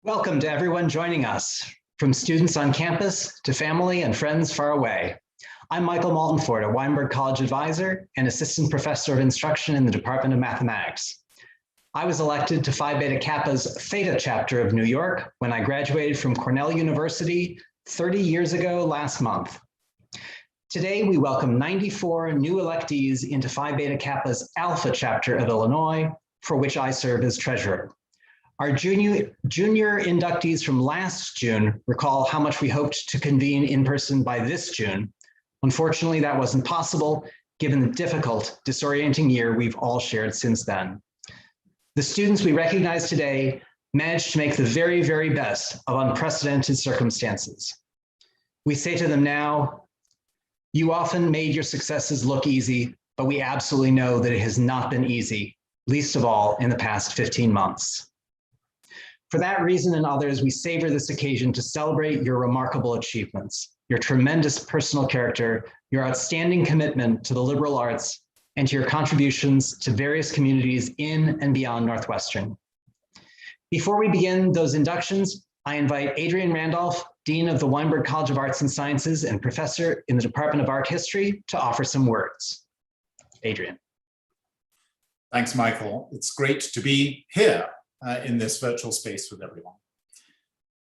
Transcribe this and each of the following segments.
Welcome to everyone joining us, from students on campus to family and friends far away. I'm Michael Maltenford, a Weinberg College advisor and assistant professor of instruction in the Department of Mathematics. I was elected to Phi Beta Kappa's Theta chapter of New York when I graduated from Cornell University 30 years ago last month. Today, we welcome 94 new electees into Phi Beta Kappa's Alpha chapter of Illinois, for which I serve as treasurer. Our junior inductees from last June recall how much we hoped to convene in person by this June. Unfortunately, that wasn't possible, given the difficult, disorienting year we've all shared since then. The students we recognize today managed to make the very, very best of unprecedented circumstances. We say to them now, you often made your successes look easy, but we absolutely know that it has not been easy, least of all in the past 15 months. For that reason and others, we savor this occasion to celebrate your remarkable achievements, your tremendous personal character, your outstanding commitment to the liberal arts, and to your contributions to various communities in and beyond Northwestern. Before we begin those inductions, I invite Adrian Randolph, Dean of the Weinberg College of Arts and Sciences and Professor in the Department of Art History, to offer some words. Adrian. Thanks, Michael. It's great to be here in this virtual space with everyone.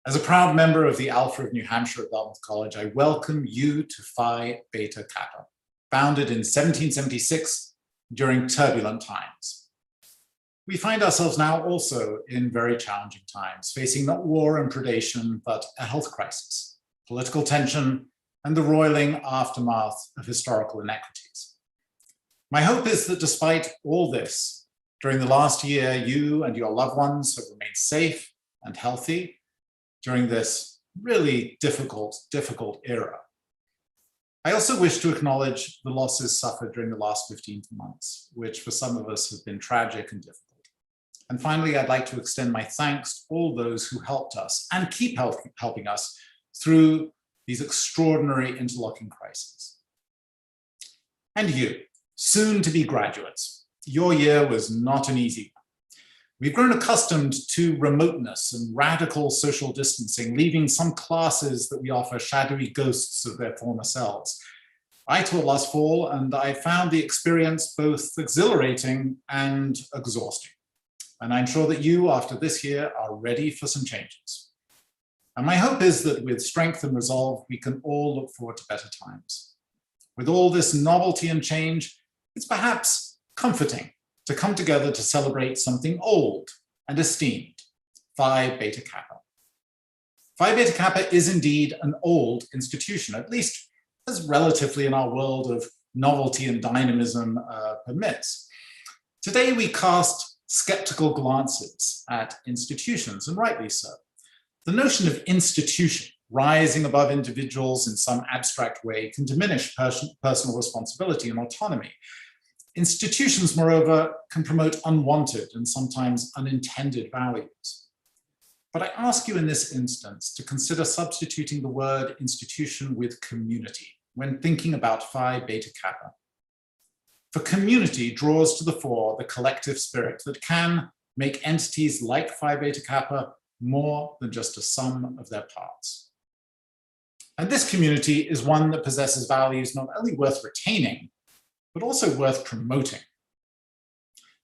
As a proud member of the Alpha of New Hampshire at Dartmouth College, I welcome you to Phi Beta Kappa, founded in 1776 during turbulent times. We find ourselves now also in very challenging times, facing not war and predation, but a health crisis, political tension, and the roiling aftermath of historical inequities. My hope is that despite all this, during the last year, you and your loved ones have remained safe and healthy during this really difficult era. I also wish to acknowledge the losses suffered during the last 15 months, which for some of us have been tragic and difficult. And finally, I'd like to extend my thanks to all those who helped us and keep helping us through these extraordinary interlocking crises. And you, soon to be graduates, your year was not an easy one. We've grown accustomed to remoteness and radical social distancing, leaving some classes that we offer shadowy ghosts of their former selves. I taught last fall, and I found the experience both exhilarating and exhausting. And I'm sure that you, after this year, are ready for some changes. And my hope is that with strength and resolve, we can all look forward to better times. With all this novelty and change, it's perhaps comforting to come together to celebrate something old and esteemed, Phi Beta Kappa. Phi Beta Kappa is indeed an old institution, at least as relatively in our world of novelty and dynamism permits. Today we cast skeptical glances at institutions, and rightly so. The notion of institution rising above individuals in some abstract way can diminish personal responsibility and autonomy. Institutions, moreover, can promote unwanted and sometimes unintended values. But I ask you in this instance to consider substituting the word institution with community when thinking about Phi Beta Kappa. For community draws to the fore the collective spirit that can make entities like Phi Beta Kappa more than just a sum of their parts. And this community is one that possesses values not only worth retaining, but also worth promoting.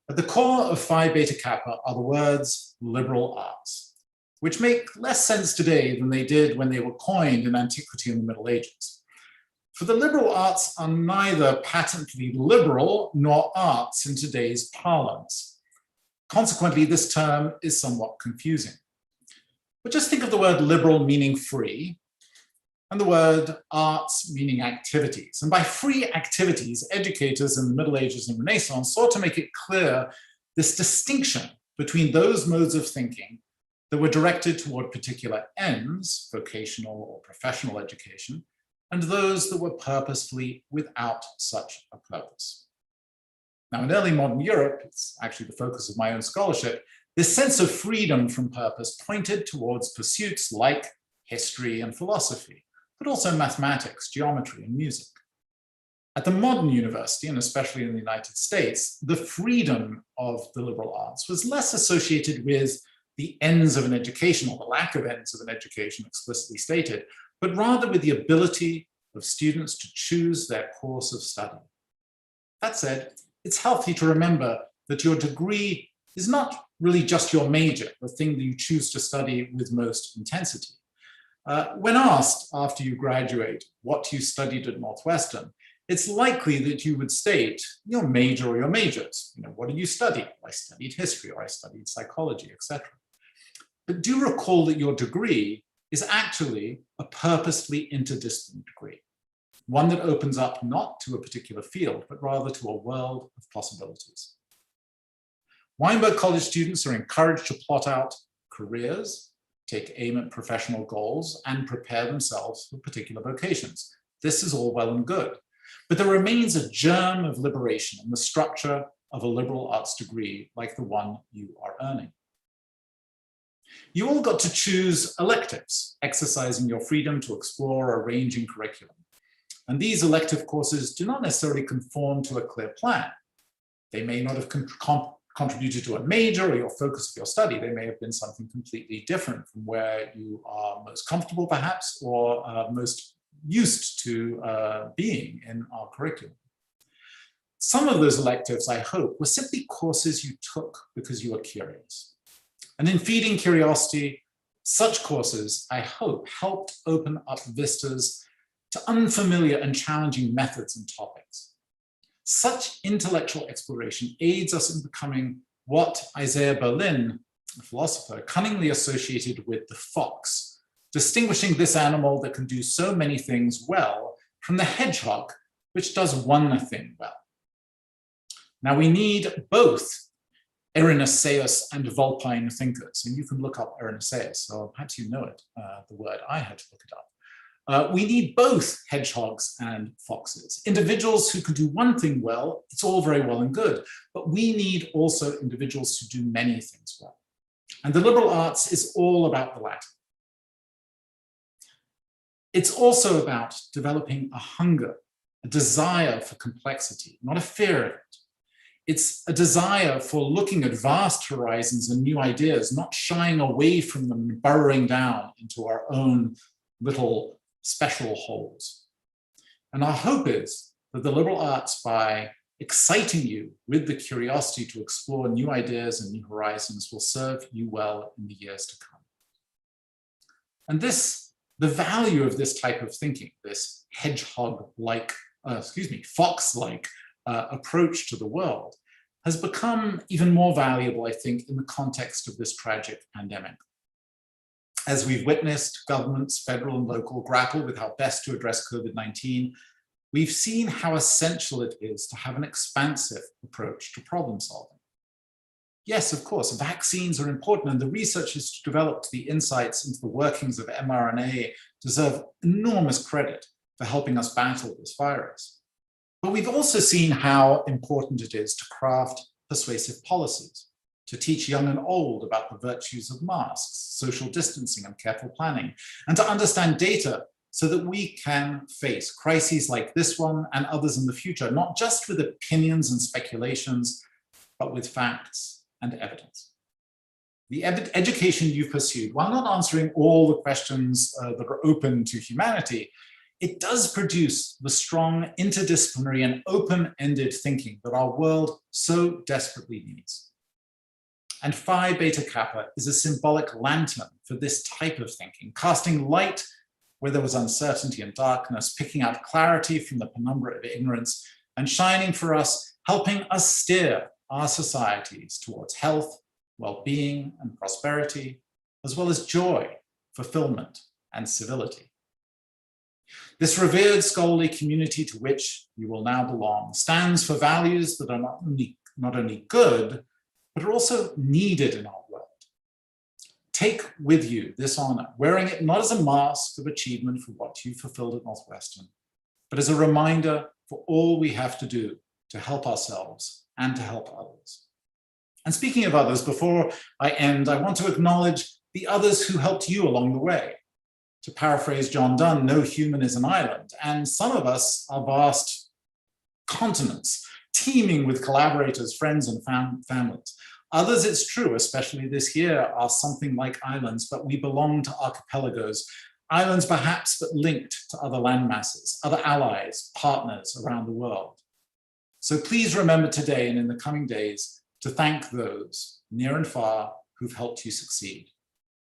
At the core of Phi Beta Kappa are the words liberal arts, which make less sense today than they did when they were coined in antiquity and the Middle Ages. For the liberal arts are neither patently liberal nor arts in today's parlance. Consequently, this term is somewhat confusing. But just think of the word liberal meaning free, and the word arts meaning activities. And by free activities, educators in the Middle Ages and Renaissance sought to make it clear this distinction between those modes of thinking that were directed toward particular ends, vocational or professional education, and those that were purposefully without such a purpose. Now, in early modern Europe, it's actually the focus of my own scholarship, this sense of freedom from purpose pointed towards pursuits like history and philosophy, but also mathematics, geometry, and music. At the modern university, and especially in the United States, the freedom of the liberal arts was less associated with the ends of an education or the lack of ends of an education explicitly stated, but rather with the ability of students to choose their course of study. That said, it's healthy to remember that your degree is not really just your major, the thing that you choose to study with most intensity. When asked after you graduate what you studied at Northwestern, it's likely that you would state your major or your majors. What did you study? I studied history, or I studied psychology, etc. But do recall that your degree is actually a purposefully interdisciplinary degree, one that opens up not to a particular field, but rather to a world of possibilities. Weinberg College students are encouraged to plot out careers, take aim at professional goals, and prepare themselves for particular vocations. This is all well and good, but there remains a germ of liberation in the structure of a liberal arts degree like the one you are earning. You all got to choose electives, exercising your freedom to explore a ranging curriculum. And these elective courses do not necessarily conform to a clear plan. They may not have contributed to a major or your focus of your study. They may have been something completely different from where you are most comfortable, perhaps, or most used to being in our curriculum. Some of those electives, I hope, were simply courses you took because you were curious. And in feeding curiosity, such courses, I hope, helped open up vistas to unfamiliar and challenging methods and topics. Such intellectual exploration aids us in becoming what Isaiah Berlin, a philosopher, cunningly associated with the fox, distinguishing this animal that can do so many things well from the hedgehog, which does one thing well. Now we need both Erinaceus and Vulpine thinkers, and you can look up Erinaceus, or perhaps you know it, the word, I had to look it up. We need both hedgehogs and foxes. Individuals who can do one thing well, it's all very well and good, but we need also individuals who do many things well. And the liberal arts is all about the latter. It's also about developing a hunger, a desire for complexity, not a fear of it. It's a desire for looking at vast horizons and new ideas, not shying away from them and burrowing down into our own little special holes. And our hope is that the liberal arts, by exciting you with the curiosity to explore new ideas and new horizons, will serve you well in the years to come. And the value of this type of thinking, this hedgehog-like, fox-like approach to the world, has become even more valuable, I think, in the context of this tragic pandemic. As we've witnessed governments, federal and local, grapple with how best to address COVID-19, we've seen how essential it is to have an expansive approach to problem solving. Yes, of course, vaccines are important, and the researchers who developed the insights into the workings of mRNA deserve enormous credit for helping us battle this virus. But we've also seen how important it is to craft persuasive policies, to teach young and old about the virtues of masks, social distancing, and careful planning, and to understand data so that we can face crises like this one and others in the future, not just with opinions and speculations, but with facts and evidence. The education you've pursued, while not answering all the questions that are open to humanity, it does produce the strong interdisciplinary and open-ended thinking that our world so desperately needs. And Phi Beta Kappa is a symbolic lantern for this type of thinking, casting light where there was uncertainty and darkness, picking out clarity from the penumbra of ignorance, and shining for us, helping us steer our societies towards health, well-being, and prosperity, as well as joy, fulfillment, and civility. This revered scholarly community to which you will now belong stands for values that are not only good, but are also needed in our world. Take with you this honor, wearing it not as a mask of achievement for what you fulfilled at Northwestern, but as a reminder for all we have to do to help ourselves and to help others. And speaking of others, before I end, I want to acknowledge the others who helped you along the way. To paraphrase John Donne, no human is an island, and some of us are vast continents, teeming with collaborators, friends, and families. Others, it's true, especially this year, are something like islands, but we belong to archipelagos. Islands perhaps, but linked to other landmasses, other allies, partners around the world. So please remember today and in the coming days to thank those near and far who've helped you succeed.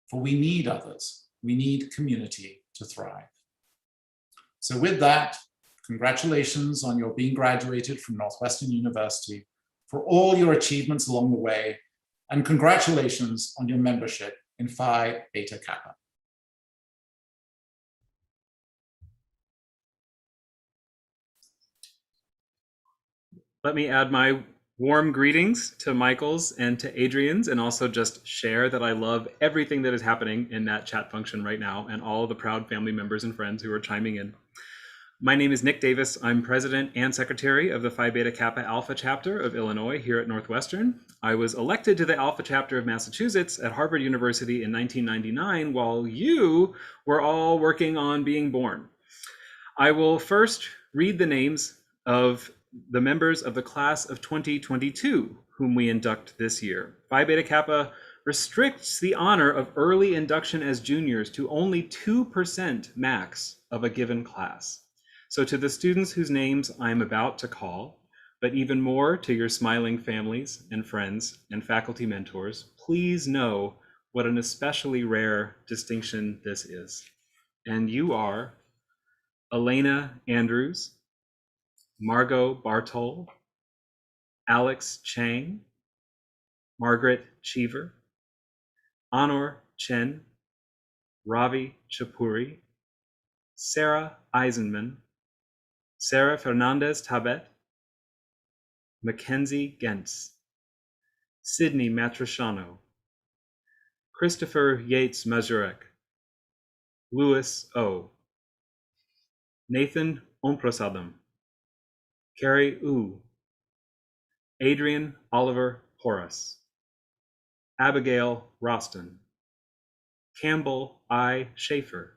For we need others. We need community to thrive. So with that, congratulations on your being graduated from Northwestern University, for all your achievements along the way, and congratulations on your membership in Phi Beta Kappa. Let me add my warm greetings to Michael's and to Adrian's, and also just share that I love everything that is happening in that chat function right now and all the proud family members and friends who are chiming in. My name is Nick Davis. I'm president and secretary of the Phi Beta Kappa Alpha chapter of Illinois here at Northwestern. I was elected to the Alpha chapter of Massachusetts at Harvard University in 1999 while you were all working on being born. I will first read the names of the members of the class of 2022 whom we induct this year. Phi Beta Kappa restricts the honor of early induction as juniors to only 2% max of a given class. So to the students whose names I'm about to call, but even more to your smiling families and friends and faculty mentors, please know what an especially rare distinction this is. And you are Elena Andrews, Margot Bartol, Alex Chang, Margaret Cheever, Honor Chen, Ravi Chapuri, Sarah Eisenman, Sarah Fernandez Tabet, Mackenzie Gentz, Sydney Matriciano, Christopher Yates Mazurek, Louis O, Nathan Omprasadam, Carrie U, Adrian Oliver Horace, Abigail Roston, Campbell I. Schaefer,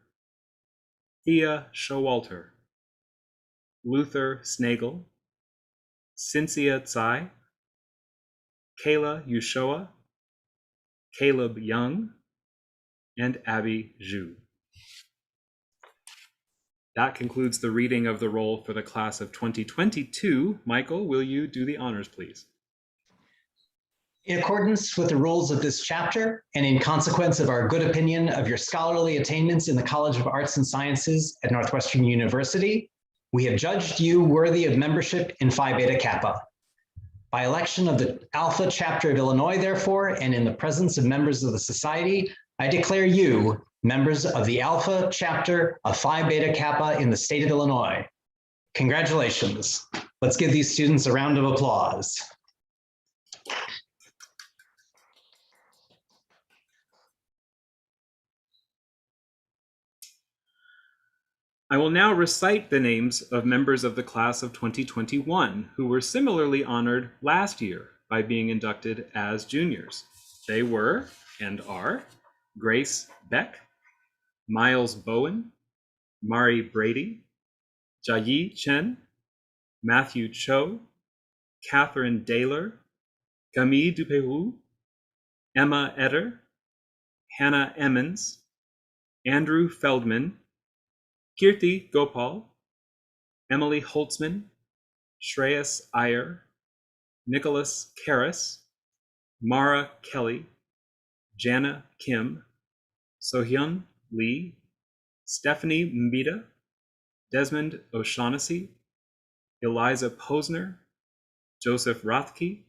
Thea Showalter, Luther Snagel, Cynthia Tsai, Kayla Ushoa, Caleb Young, and Abby Zhu. That concludes the reading of the roll for the class of 2022. Michael, will you do the honors, please? In accordance with the rules of this chapter, and in consequence of our good opinion of your scholarly attainments in the College of Arts and Sciences at Northwestern University, we have judged you worthy of membership in Phi Beta Kappa. By election of the Alpha chapter of Illinois, therefore, and in the presence of members of the society, I declare you members of the Alpha chapter of Phi Beta Kappa in the state of Illinois. Congratulations. Let's give these students a round of applause. I will now recite the names of members of the class of 2021 who were similarly honored last year by being inducted as juniors. They were and are Grace Beck, Miles Bowen, Mari Brady, Jiayi Chen, Matthew Cho, Catherine Daler, Camille Duperroux, Emma Etter, Hannah Emmons, Andrew Feldman, Kirti Gopal, Emily Holtzman, Shreyas Iyer, Nicholas Karras, Mara Kelly, Jana Kim, Sohyun Lee, Stephanie Mbita, Desmond O'Shaughnessy, Eliza Posner, Joseph Rothke,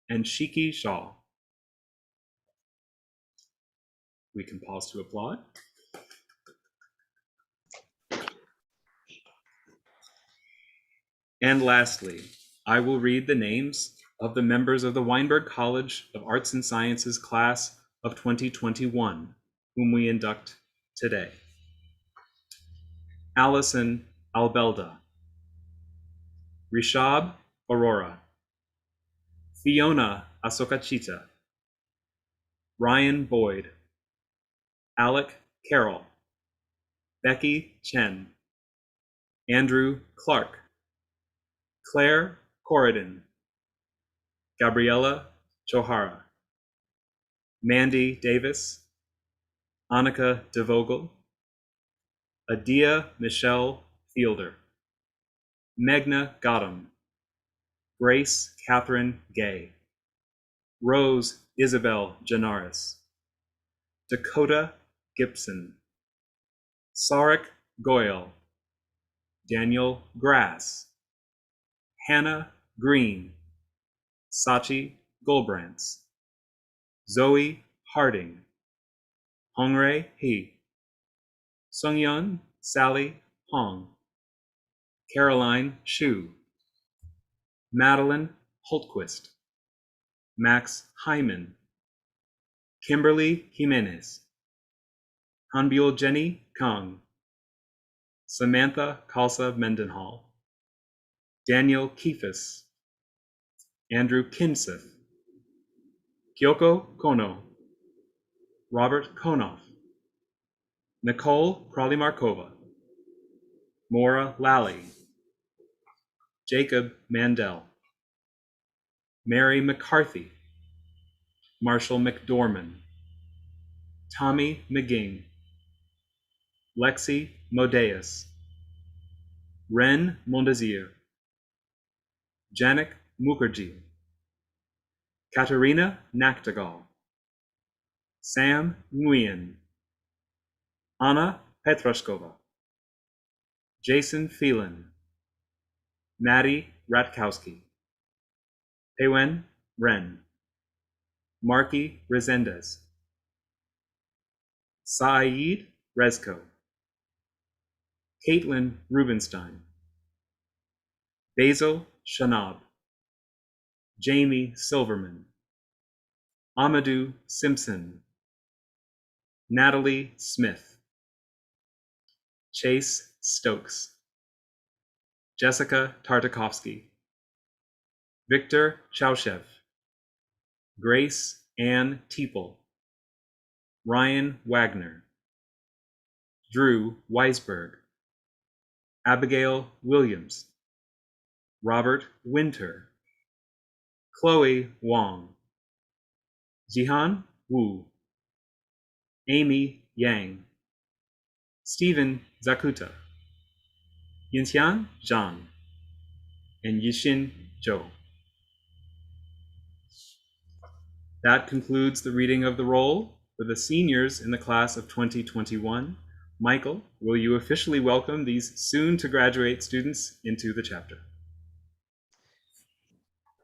and Shiki Shaw. We can pause to applaud. And lastly, I will read the names of the members of the Weinberg College of Arts and Sciences class of 2021, whom we induct today. Allison Albelda, Rishab Aurora, Fiona Asokachita, Ryan Boyd, Alec Carroll, Becky Chen, Andrew Clark, Claire Corridon, Gabriella Johara, Mandy Davis, Annika DeVogel, Adia Michelle Fielder, Megna Gotham, Grace Catherine Gay, Rose Isabel Janaris, Dakota Gibson, Sarek Goyle, Daniel Grass, Hannah Green, Sachi Goldbrantz, Zoe Harding, Hongre He, Sungyun Sally Hong, Caroline Shu, Madeline Holtquist, Max Hyman, Kimberly Jimenez, Hanbyul Jenny Kang, Samantha Kalsa Mendenhall, Daniel Keefus, Andrew Kinseth, Kyoko Kono, Robert Konoff, Nicole Kralimarkova, Maura Lally, Jacob Mandel, Mary McCarthy, Marshall McDorman, Tommy McGing, Lexi Modeus, Ren Mondazir, Janik Mukherjee, Katerina Naktagal, Sam Nguyen, Anna Petroskova, Jason Phelan, Maddie Ratkowski, Peiwen Ren, Marky Resendez, Saeed Rezko, Caitlin Rubenstein, Basil Shanab, Jamie Silverman, Amadou Simpson, Natalie Smith, Chase Stokes, Jessica Tartakovsky, Victor Chaushev, Grace Ann Teeple, Ryan Wagner, Drew Weisberg, Abigail Williams, Robert Winter, Chloe Wong, Jihan Wu, Amy Yang, Stephen Zakuta, Yinxian Zhang, and Yixin Zhou. That concludes the reading of the roll for the seniors in the class of 2021. Michael, will you officially welcome these soon-to-graduate students into the chapter?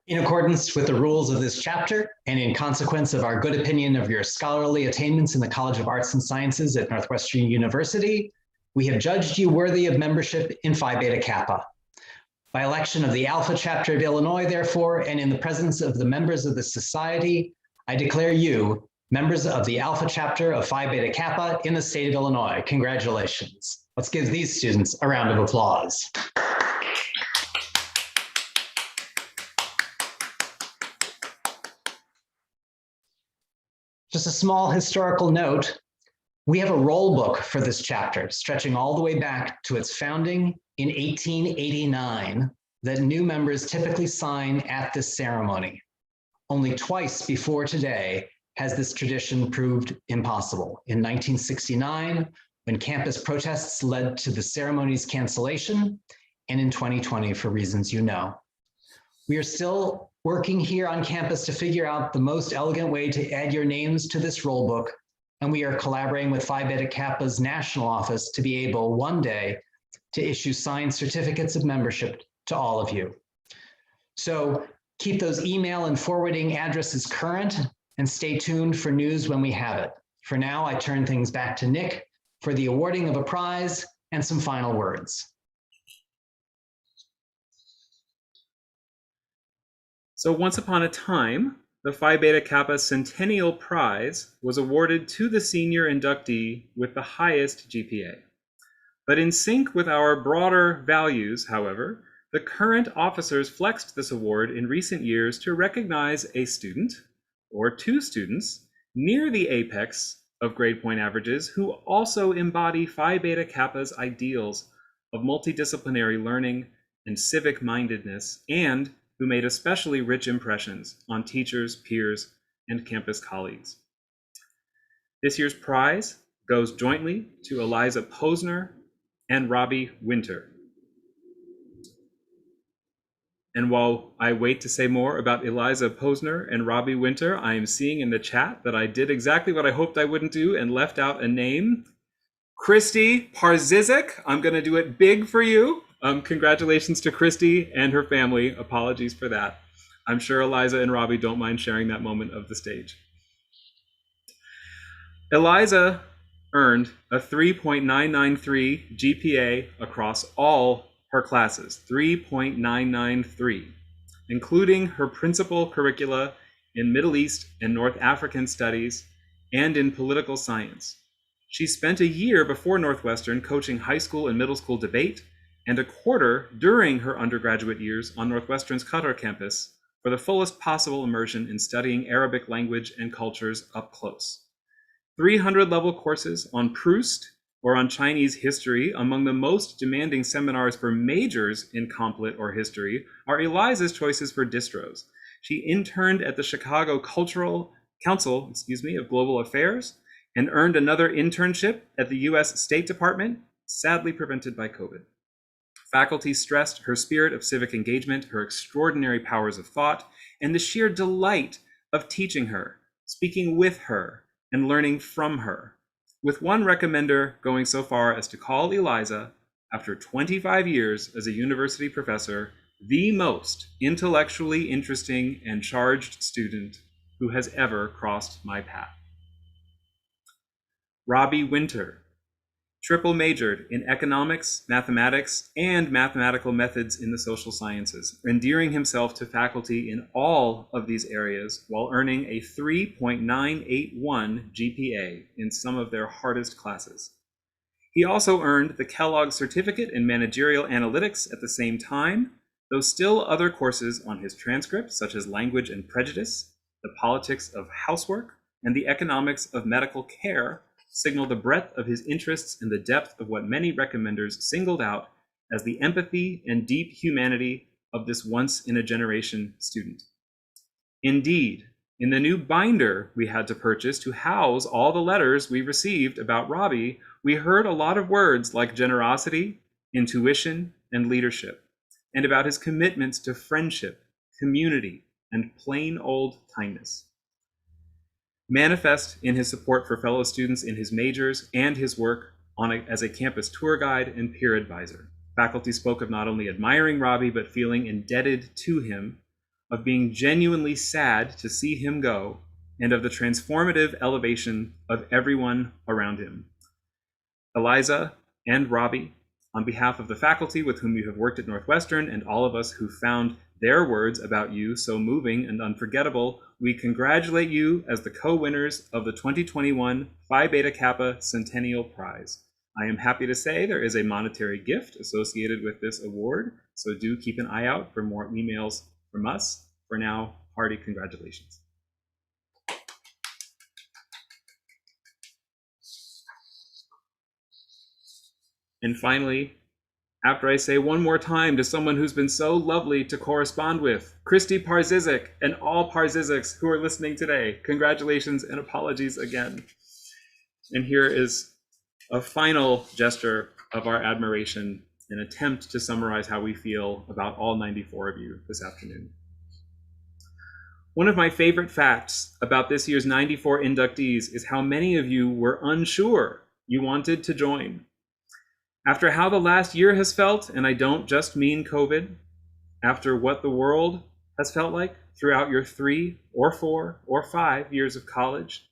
In accordance with the rules of this chapter, and in consequence of our good opinion of your scholarly attainments in the College of Arts and Sciences at Northwestern University, we have judged you worthy of membership in Phi Beta Kappa. By election of the Alpha Chapter of Illinois, therefore, and in the presence of the members of the Society, I declare you members of the Alpha Chapter of Phi Beta Kappa in the state of Illinois. Congratulations. Let's give these students a round of applause. Just a small historical note, we have a roll book for this chapter stretching all the way back to its founding in 1889 that new members typically sign at this ceremony. Only twice before today has this tradition proved impossible. In 1969, when campus protests led to the ceremony's cancellation, and in 2020 for reasons you know. We are still working here on campus to figure out the most elegant way to add your names to this roll book, and we are collaborating with Phi Beta Kappa's national office to be able one day to issue signed certificates of membership to all of you. So keep those email and forwarding addresses current and stay tuned for news when we have it. For now, I turn things back to Nick for the awarding of a prize and some final words. So once upon a time, the Phi Beta Kappa Centennial Prize was awarded to the senior inductee with the highest GPA. But in sync with our broader values, however, the current officers flexed this award in recent years to recognize a student or two students near the apex of grade point averages who also embody Phi Beta Kappa's ideals of multidisciplinary learning and civic mindedness, and who made especially rich impressions on teachers, peers, and campus colleagues. This year's prize goes jointly to Eliza Posner and Robbie Winter. And while I wait to say more about Eliza Posner and Robbie Winter, I am seeing in the chat that I did exactly what I hoped I wouldn't do and left out a name. Christy Parzizik, I'm going to do it big for you. Congratulations to Christy and her family. Apologies for that. I'm sure Eliza and Robbie don't mind sharing that moment of the stage. Eliza earned a 3.993 GPA across all her classes, 3.993, including her principal curricula in Middle East and North African studies and in political science. She spent a year before Northwestern coaching high school and middle school debate and a quarter during her undergraduate years on Northwestern's Qatar campus for the fullest possible immersion in studying Arabic language and cultures up close. 300-level courses on Proust or on Chinese history, among the most demanding seminars for majors in Complet or history, are Eliza's choices for distros. She interned at the Chicago Cultural Council, of Global Affairs, and earned another internship at the US State Department, sadly prevented by COVID. Faculty stressed her spirit of civic engagement, her extraordinary powers of thought, and the sheer delight of teaching her, speaking with her, and learning from her, with one recommender going so far as to call Eliza, after 25 years as a university professor, the most intellectually interesting and charged student who has ever crossed my path. Robbie Winter, triple majored in economics, mathematics, and mathematical methods in the social sciences, endearing himself to faculty in all of these areas while earning a 3.981 GPA in some of their hardest classes. He also earned the Kellogg Certificate in Managerial Analytics at the same time, though still other courses on his transcript, such as Language and Prejudice, the Politics of Housework, and the Economics of Medical Care, signal the breadth of his interests and the depth of what many recommenders singled out as the empathy and deep humanity of this once-in-a-generation student. Indeed, in the new binder we had to purchase to house all the letters we received about Robbie, we heard a lot of words like generosity, intuition, and leadership, and about his commitments to friendship, community, and plain old kindness. Manifest in his support for fellow students in his majors and his work as a campus tour guide and peer advisor. Faculty spoke of not only admiring Robbie, but feeling indebted to him, of being genuinely sad to see him go, and of the transformative elevation of everyone around him. Eliza and Robbie, on behalf of the faculty with whom you have worked at Northwestern and all of us who found their words about you so moving and unforgettable, we congratulate you as the co-winners of the 2021 Phi Beta Kappa Centennial Prize. I am happy to say there is a monetary gift associated with this award, so do keep an eye out for more emails from us. For now, hearty congratulations. And finally, after I say one more time to someone who's been so lovely to correspond with, Christy Parzizik and all Parziziks who are listening today, congratulations and apologies again. And here is a final gesture of our admiration, an attempt to summarize how we feel about all 94 of you this afternoon. One of my favorite facts about this year's 94 inductees is how many of you were unsure you wanted to join. After how the last year has felt, and I don't just mean COVID, after what the world has felt like throughout your 3 or 4 or 5 years of college,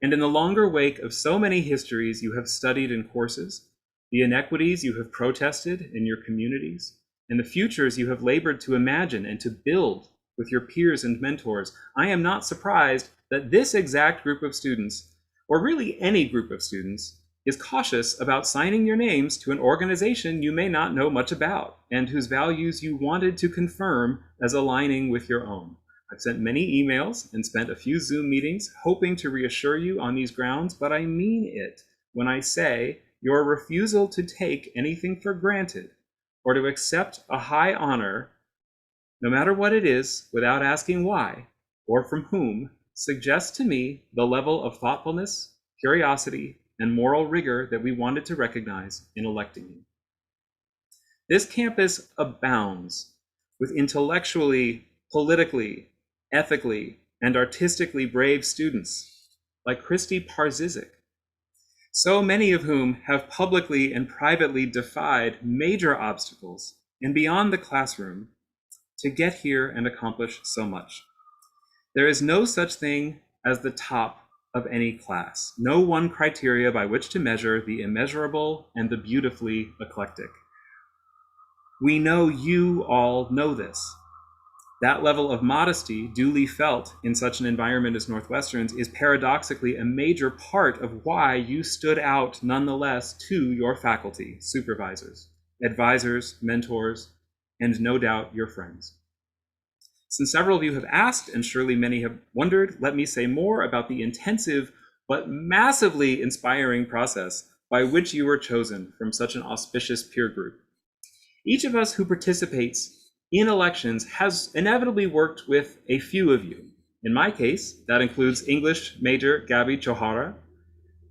and in the longer wake of so many histories you have studied in courses, the inequities you have protested in your communities, and the futures you have labored to imagine and to build with your peers and mentors, I am not surprised that this exact group of students, or really any group of students, is cautious about signing your names to an organization you may not know much about and whose values you wanted to confirm as aligning with your own. I've sent many emails and spent a few Zoom meetings hoping to reassure you on these grounds, but I mean it when I say your refusal to take anything for granted or to accept a high honor, no matter what it is, without asking why or from whom, suggests to me the level of thoughtfulness, curiosity, and moral rigor that we wanted to recognize in electing you. This campus abounds with intellectually, politically, ethically, and artistically brave students like Christy Parzizik, so many of whom have publicly and privately defied major obstacles and beyond the classroom to get here and accomplish so much. There is no such thing as the top of any class, no one criteria by which to measure the immeasurable and the beautifully eclectic. We know you all know this. That level of modesty, duly felt in such an environment as Northwestern's, is paradoxically a major part of why you stood out nonetheless to your faculty, supervisors, advisors, mentors, and no doubt your friends. Since several of you have asked, and surely many have wondered, let me say more about the intensive but massively inspiring process by which you were chosen from such an auspicious peer group. Each of us who participates in elections has inevitably worked with a few of you. In my case, that includes English major Gabby Chohara,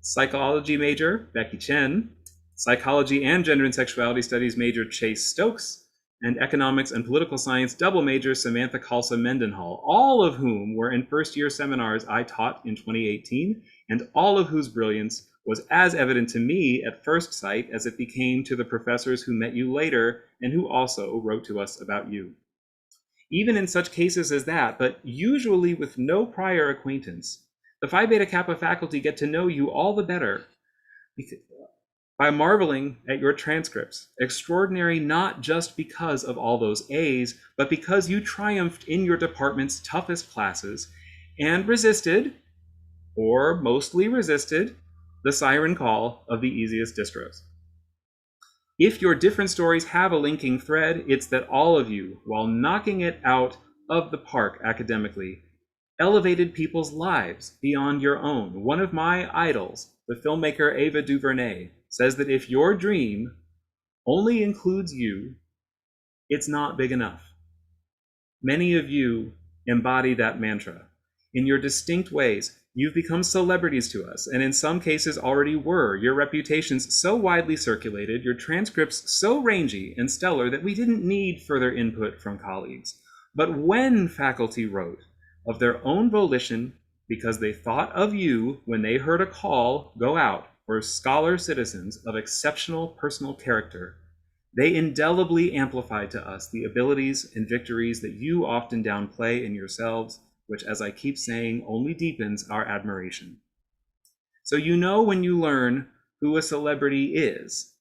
psychology major Becky Chen, psychology and gender and sexuality studies major Chase Stokes, and economics and political science double major Samantha Khalsa Mendenhall, all of whom were in first-year seminars I taught in 2018, and all of whose brilliance was as evident to me at first sight as it became to the professors who met you later and who also wrote to us about you. Even in such cases as that, but usually with no prior acquaintance, the Phi Beta Kappa faculty get to know you all the better by marveling at your transcripts, extraordinary not just because of all those A's, but because you triumphed in your department's toughest classes and resisted, or mostly resisted, the siren call of the easiest distros. If your different stories have a linking thread, it's that all of you, while knocking it out of the park academically, elevated people's lives beyond your own. One of my idols, the filmmaker Ava DuVernay, says that if your dream only includes you, it's not big enough. Many of you embody that mantra. In your distinct ways, you've become celebrities to us, and in some cases already were. Your reputations so widely circulated, your transcripts so rangy and stellar that we didn't need further input from colleagues. But when faculty wrote of their own volition, because they thought of you when they heard a call go out for scholar citizens of exceptional personal character, they indelibly amplified to us the abilities and victories that you often downplay in yourselves, which, as I keep saying, only deepens our admiration. So you know when you learn who a celebrity is,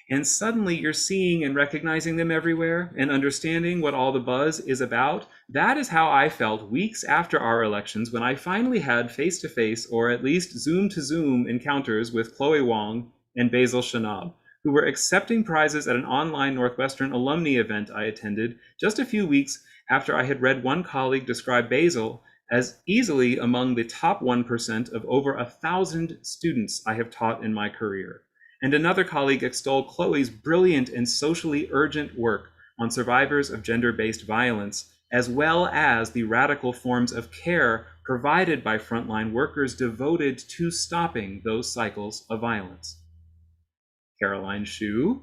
and suddenly you're seeing and recognizing them everywhere and understanding what all the buzz is about. That is how I felt weeks after our elections when I finally had face-to-face or at least Zoom-to-Zoom encounters with Chloe Wong and Basil Shanab, who were accepting prizes at an online Northwestern alumni event I attended just a few weeks after I had read one colleague describe Basil as easily among the top 1% of over 1,000 students I have taught in my career. And another colleague extolled Chloe's brilliant and socially urgent work on survivors of gender-based violence, as well as the radical forms of care provided by frontline workers devoted to stopping those cycles of violence. Caroline Hsu,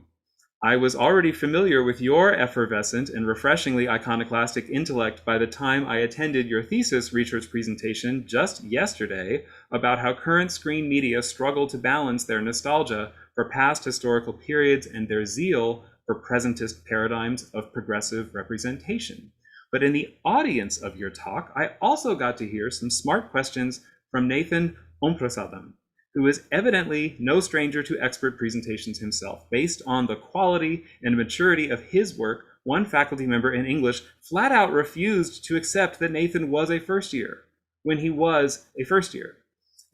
I was already familiar with your effervescent and refreshingly iconoclastic intellect by the time I attended your thesis research presentation just yesterday about how current screen media struggle to balance their nostalgia for past historical periods and their zeal for presentist paradigms of progressive representation. But in the audience of your talk, I also got to hear some smart questions from Nathan Omprasadam, who is evidently no stranger to expert presentations himself. Based on the quality and maturity of his work, one faculty member in English flat out refused to accept that Nathan was a first year when he was a first year.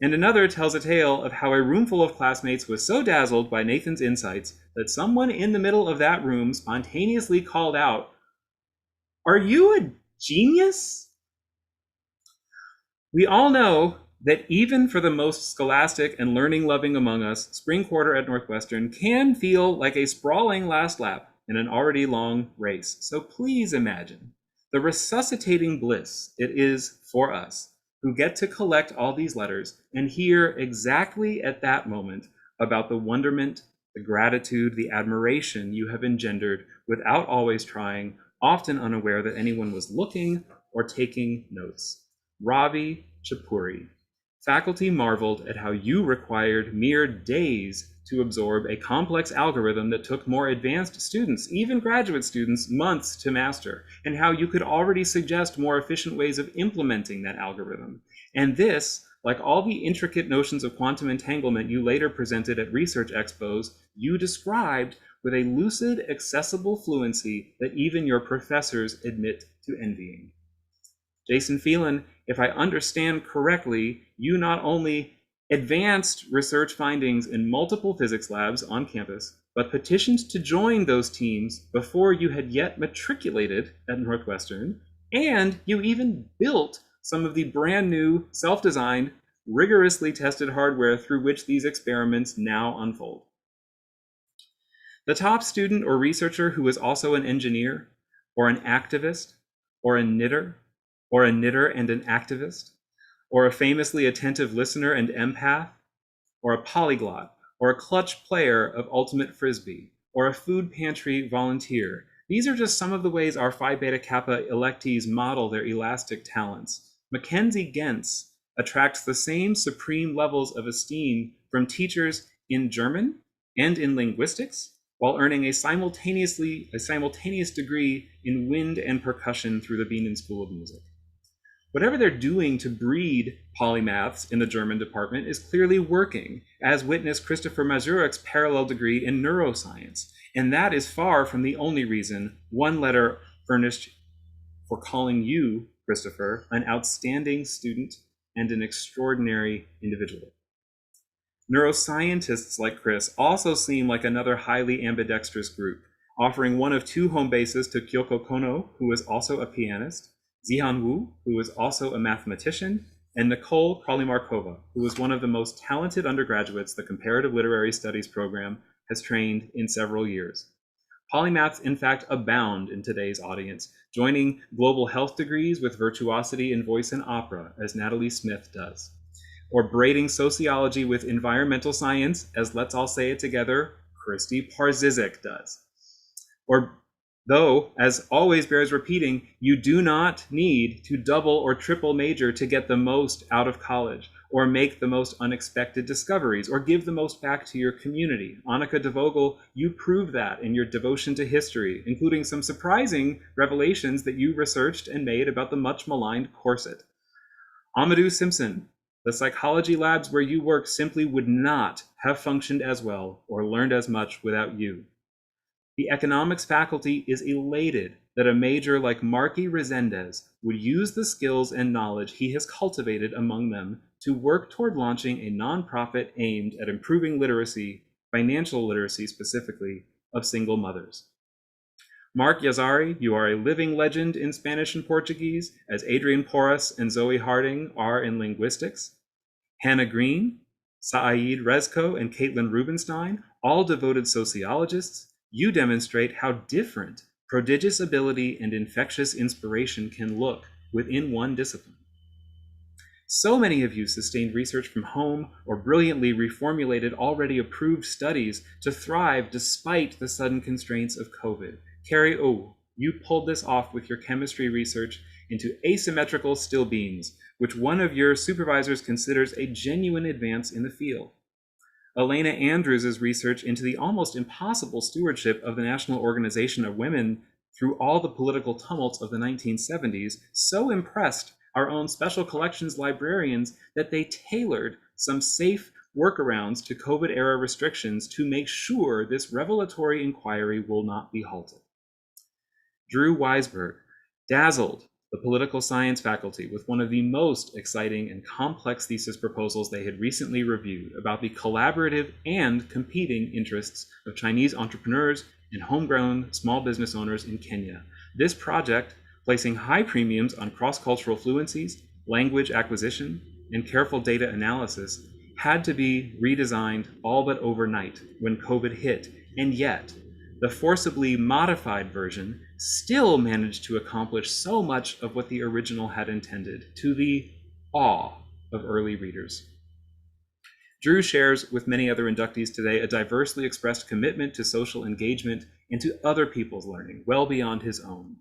And another tells a tale of how a roomful of classmates was so dazzled by Nathan's insights that someone in the middle of that room spontaneously called out, "Are you a genius?" We all know that even for the most scholastic and learning-loving among us, spring quarter at Northwestern can feel like a sprawling last lap in an already long race. So please imagine the resuscitating bliss it is for us who get to collect all these letters and hear exactly at that moment about the wonderment, the gratitude, the admiration you have engendered without always trying, often unaware that anyone was looking or taking notes. Ravi Chapuri. Faculty marveled at how you required mere days to absorb a complex algorithm that took more advanced students, even graduate students, months to master, and how you could already suggest more efficient ways of implementing that algorithm. And this, like all the intricate notions of quantum entanglement you later presented at research expos, you described with a lucid, accessible fluency that even your professors admit to envying. Jason Phelan, if I understand correctly, you not only advanced research findings in multiple physics labs on campus, but petitioned to join those teams before you had yet matriculated at Northwestern, and you even built some of the brand new, self-designed, rigorously tested hardware through which these experiments now unfold. The top student or researcher who is also an engineer, or an activist, or a knitter and an activist, or a famously attentive listener and empath, or a polyglot, or a clutch player of ultimate frisbee, or a food pantry volunteer. These are just some of the ways our Phi Beta Kappa electees model their elastic talents. Mackenzie Gentz attracts the same supreme levels of esteem from teachers in German and in linguistics, while earning a simultaneous degree in wind and percussion through the Bienen School of Music. Whatever they're doing to breed polymaths in the German department is clearly working, as witnessed Christopher Mazurek's parallel degree in neuroscience. And that is far from the only reason one letter furnished for calling you, Christopher, an outstanding student and an extraordinary individual. Neuroscientists like Chris also seem like another highly ambidextrous group, offering one of two home bases to Kyoko Kono, who is also a pianist, Zihan Wu, who is also a mathematician, and Nicole Kralimarkova, who is one of the most talented undergraduates the Comparative Literary Studies program has trained in several years. Polymaths, in fact, abound in today's audience, joining global health degrees with virtuosity in voice and opera, as Natalie Smith does, or braiding sociology with environmental science, as let's all say it together, Christy Parzizek does. Or though, as always bears repeating, you do not need to double or triple major to get the most out of college, or make the most unexpected discoveries, or give the most back to your community. Annika de Vogel, you prove that in your devotion to history, including some surprising revelations that you researched and made about the much maligned corset. Amadou Simpson, the psychology labs where you work simply would not have functioned as well or learned as much without you. The economics faculty is elated that a major like Marky Resendez would use the skills and knowledge he has cultivated among them to work toward launching a nonprofit aimed at improving literacy, financial literacy specifically, of single mothers. Mark Yazari, you are a living legend in Spanish and Portuguese, as Adrian Porras and Zoe Harding are in linguistics. Hannah Green, Saeed Rezko, and Caitlin Rubenstein, all devoted sociologists, you demonstrate how different prodigious ability and infectious inspiration can look within one discipline. So many of you sustained research from home or brilliantly reformulated already approved studies to thrive despite the sudden constraints of COVID. Carrie O, you pulled this off with your chemistry research into asymmetrical still beams, which one of your supervisors considers a genuine advance in the field. Elena Andrews' research into the almost impossible stewardship of the National Organization of Women through all the political tumults of the 1970s so impressed our own special collections librarians that they tailored some safe workarounds to COVID-era restrictions to make sure this revelatory inquiry will not be halted. Drew Weisberg dazzled the political science faculty with one of the most exciting and complex thesis proposals they had recently reviewed about the collaborative and competing interests of Chinese entrepreneurs and homegrown small business owners in Kenya. This project, placing high premiums on cross-cultural fluencies, language acquisition, and careful data analysis, had to be redesigned all but overnight when COVID hit, and yet the forcibly modified version still managed to accomplish so much of what the original had intended, to the awe of early readers. Drew shares with many other inductees today a diversely expressed commitment to social engagement and to other people's learning, well beyond his own.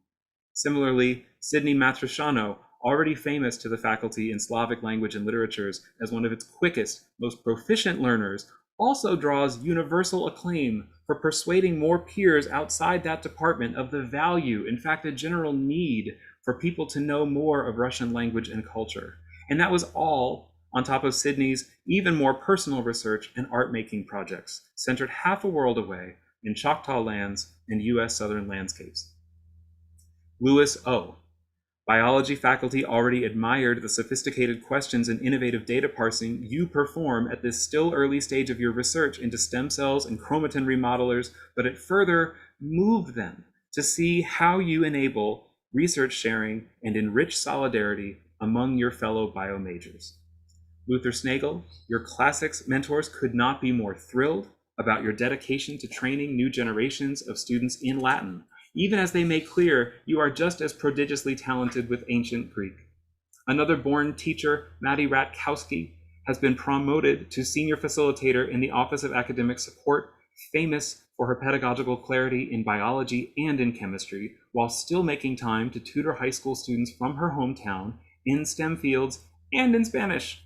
Similarly, Sidney Matriciano, already famous to the faculty in Slavic language and literatures as one of its quickest, most proficient learners, also draws universal acclaim for persuading more peers outside that department of the value, in fact, the general need for people to know more of Russian language and culture. And that was all on top of Sidney's even more personal research and art-making projects, centered half a world away in Choctaw lands and US southern landscapes. Louis O. Biology faculty already admired the sophisticated questions and innovative data parsing you perform at this still early stage of your research into stem cells and chromatin remodelers, but it further moved them to see how you enable research sharing and enrich solidarity among your fellow biomajors. Luther Snagel, your classics mentors could not be more thrilled about your dedication to training new generations of students in Latin, even as they make clear you are just as prodigiously talented with ancient Greek. Another born teacher, Maddie Ratkowski, has been promoted to senior facilitator in the Office of Academic Support, famous for her pedagogical clarity in biology and in chemistry, while still making time to tutor high school students from her hometown in STEM fields and in Spanish.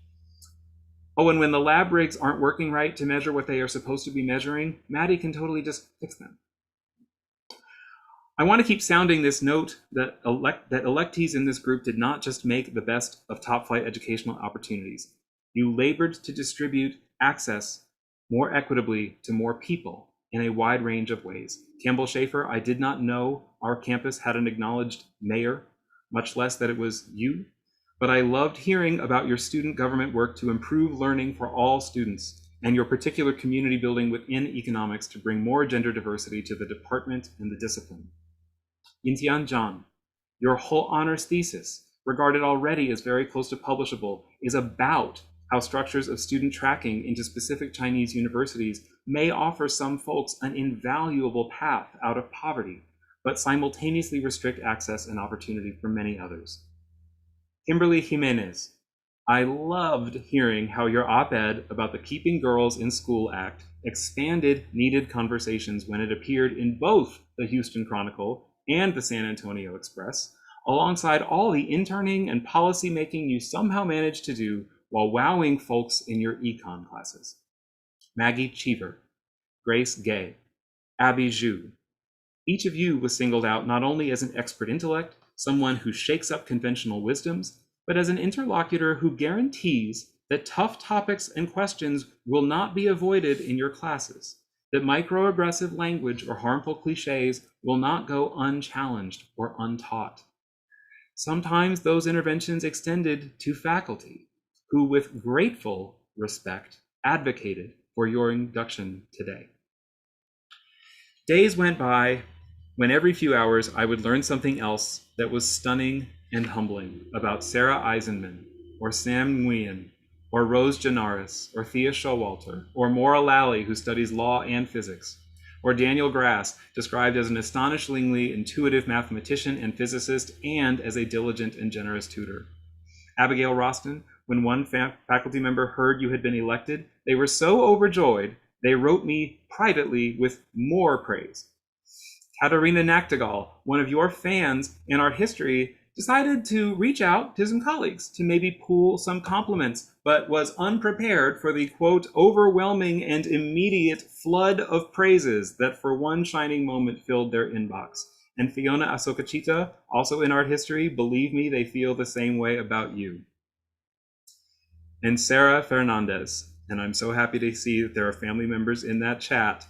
Oh, and when the lab rigs aren't working right to measure what they are supposed to be measuring, Maddie can totally just fix them. I want to keep sounding this note that electees in this group did not just make the best of top-flight educational opportunities. You labored to distribute access more equitably to more people in a wide range of ways. Campbell Schaefer, I did not know our campus had an acknowledged mayor, much less that it was you, but I loved hearing about your student government work to improve learning for all students and your particular community building within economics to bring more gender diversity to the department and the discipline. Yintian Zhang, your whole honors thesis, regarded already as very close to publishable, is about how structures of student tracking into specific Chinese universities may offer some folks an invaluable path out of poverty, but simultaneously restrict access and opportunity for many others. Kimberly Jimenez, I loved hearing how your op-ed about the Keeping Girls in School Act expanded needed conversations when it appeared in both the Houston Chronicle and the San Antonio Express, alongside all the interning and policy making you somehow managed to do while wowing folks in your econ classes. Maggie Cheever, Grace Gay, Abby Zhu. Each of you was singled out not only as an expert intellect, someone who shakes up conventional wisdoms, but as an interlocutor who guarantees that tough topics and questions will not be avoided in your classes, that microaggressive language or harmful cliches will not go unchallenged or untaught. Sometimes those interventions extended to faculty, who with grateful respect advocated for your induction today. Days went by when every few hours I would learn something else that was stunning and humbling about Sarah Eisenman, or Sam Nguyen, or Rose Janaris, or Thea Showalter, or Maura Lally, who studies law and physics, or Daniel Grass, described as an astonishingly intuitive mathematician and physicist and as a diligent and generous tutor. Abigail Roston, when one faculty member heard you had been elected, they were so overjoyed, they wrote me privately with more praise. Katarina Nachtigal, one of your fans in art history, decided to reach out to some colleagues to maybe pool some compliments, but was unprepared for the, quote, overwhelming and immediate flood of praises that for one shining moment filled their inbox. And Fiona Asokachita, also in art history, believe me, they feel the same way about you. And Sarah Fernandez, and I'm so happy to see that there are family members in that chat.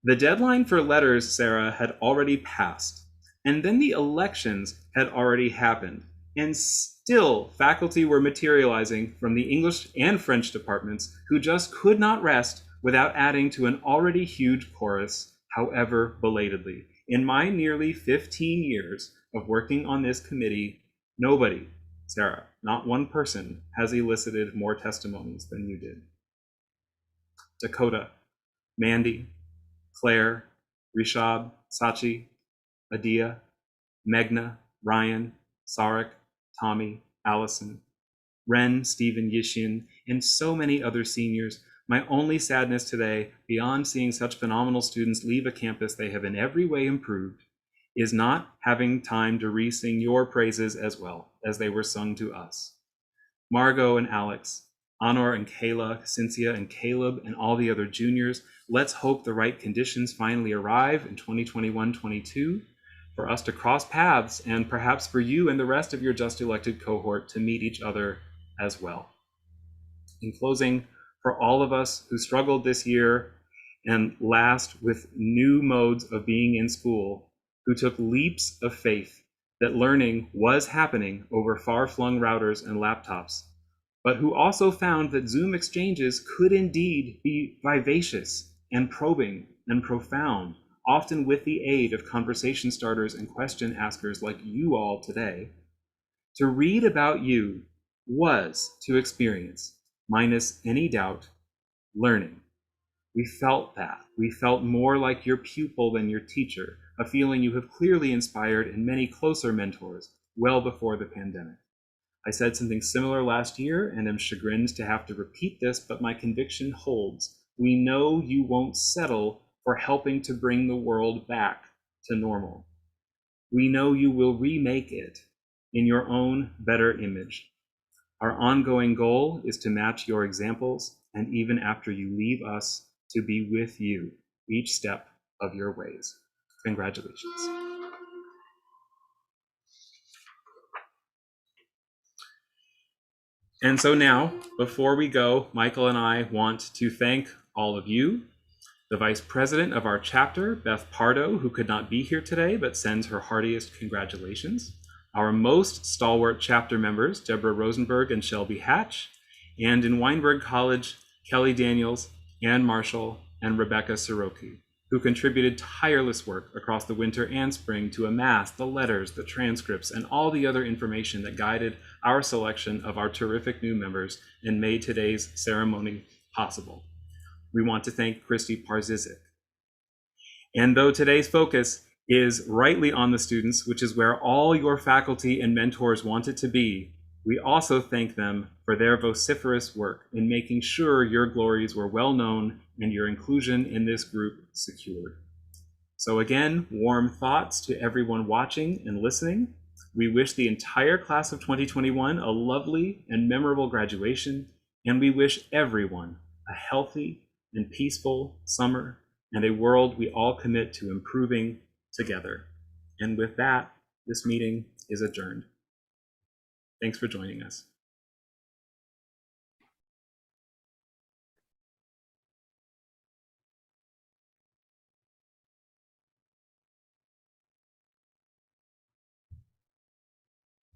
The deadline for letters, Sarah, had already passed. And then the elections had already happened, and still faculty were materializing from the English and French departments who just could not rest without adding to an already huge chorus, however belatedly. In my nearly 15 years of working on this committee, nobody, Sarah, not one person, has elicited more testimonies than you did. Dakota, Mandy, Claire, Rishab, Sachi, Adia, Meghna, Ryan, Sarek, Tommy, Allison, Ren, Stephen, Yishin, and so many other seniors, my only sadness today, beyond seeing such phenomenal students leave a campus they have in every way improved, is not having time to re-sing your praises as well as they were sung to us. Margot and Alex, Honor and Kayla, Cynthia and Caleb, and all the other juniors, let's hope the right conditions finally arrive in 2021-22 for us to cross paths and perhaps for you and the rest of your just elected cohort to meet each other as well. In closing, for all of us who struggled this year and last with new modes of being in school, who took leaps of faith that learning was happening over far-flung routers and laptops, but who also found that Zoom exchanges could indeed be vivacious and probing and profound, often with the aid of conversation starters and question askers like you all today. To read about you was to experience, minus any doubt, learning. We felt that. We felt more like your pupil than your teacher, a feeling you have clearly inspired in many closer mentors well before the pandemic. I said something similar last year and am chagrined to have to repeat this, but my conviction holds. We know you won't settle for helping to bring the world back to normal. We know you will remake it in your own better image. Our ongoing goal is to match your examples, and even after you leave us, to be with you each step of your ways. Congratulations. And so now, before we go, Michael and I want to thank all of you, the Vice President of our chapter, Beth Pardo, who could not be here today, but sends her heartiest congratulations, our most stalwart chapter members, Deborah Rosenberg and Shelby Hatch, and in Weinberg College, Kelly Daniels, Ann Marshall, and Rebecca Siroki, who contributed tireless work across the winter and spring to amass the letters, the transcripts, and all the other information that guided our selection of our terrific new members and made today's ceremony possible. We want to thank Christy Parzizik. And though today's focus is rightly on the students, which is where all your faculty and mentors want it to be, we also thank them for their vociferous work in making sure your glories were well known and your inclusion in this group secured. So again, warm thoughts to everyone watching and listening. We wish the entire class of 2021 a lovely and memorable graduation, and we wish everyone a healthy and peaceful summer and a world we all commit to improving together. And with that, this meeting is adjourned. Thanks for joining us.